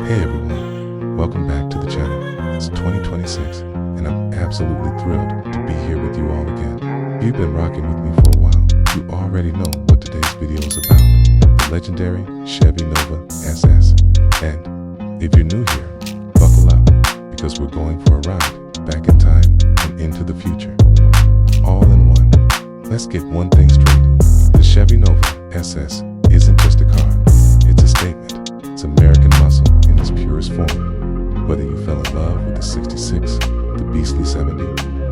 Hey everyone, welcome back to the channel. It's 2026 and I'm absolutely thrilled to be here with you all again. If you've been rocking with me for a while, you already know what today's video is about. The legendary Chevy Nova SS. And if you're new here, buckle up because we're going for a ride back in time and into the future. All in one. Let's get one thing straight. The Chevy Nova SS isn't just a car, it's a statement. It's American muscle in its purest form. Whether you fell in love with the 66, the beastly 70,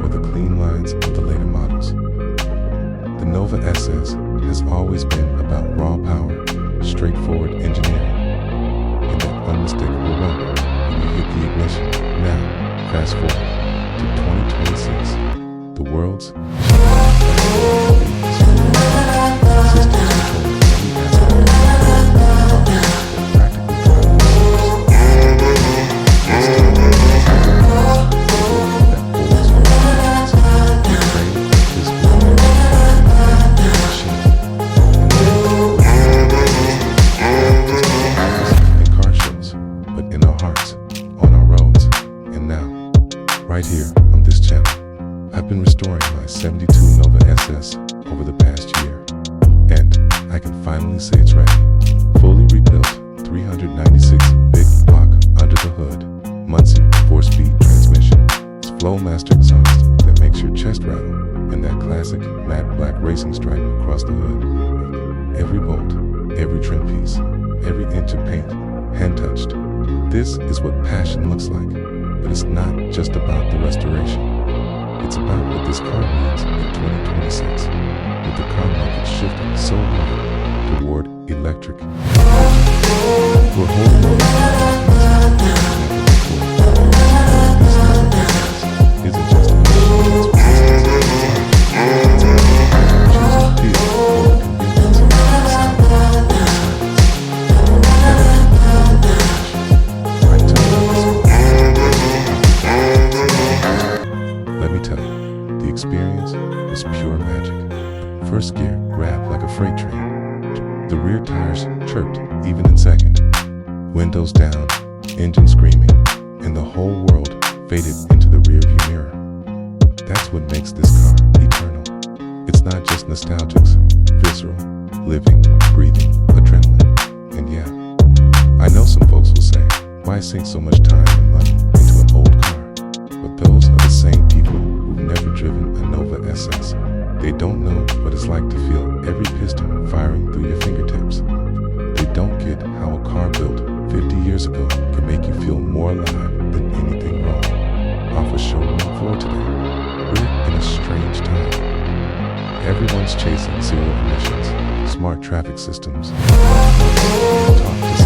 or the clean lines of the later models, the Nova SS has always been about raw power, straightforward engineering, and that unmistakable rumble when you hit the ignition. Now, fast forward to 2026, the world's right here on this channel. I've been restoring my 72 Nova SS over the past year, and I can finally say it's ready. Fully rebuilt, 396 big block under the hood, Muncie 4-speed transmission, it's Flowmaster exhaust that makes your chest rattle, and that classic matte black racing stripe across the hood. Every bolt, every trim piece, every inch of paint, hand-touched. This is what passion looks like. But it's not just about the restoration. It's about what this car needs in 2026, with the car market shifting so hard toward electric. We're holding on to this isn't just a machine, it's choosing feel over convenience and sound over silence. Right to Let me tell you, the experience was pure magic. First gear grabbed like a freight train. The rear tires chirped even in second. Windows down, engine screaming, and the whole world faded into the rearview mirror. That's what makes this car eternal. It's not just nostalgics, visceral, living, breathing, adrenaline. And yeah, I know some folks will say, why sink so much time and money into an old car? But those are the same people who've never driven a Nova SS. They don't know what it's like to feel every piston firing through your fingertips. They don't get how a car built 50 years ago can make you feel more alive than anything wrong off a showroom floor today. We're in a strange time. Everyone's chasing zero emissions, smart traffic systems, talk to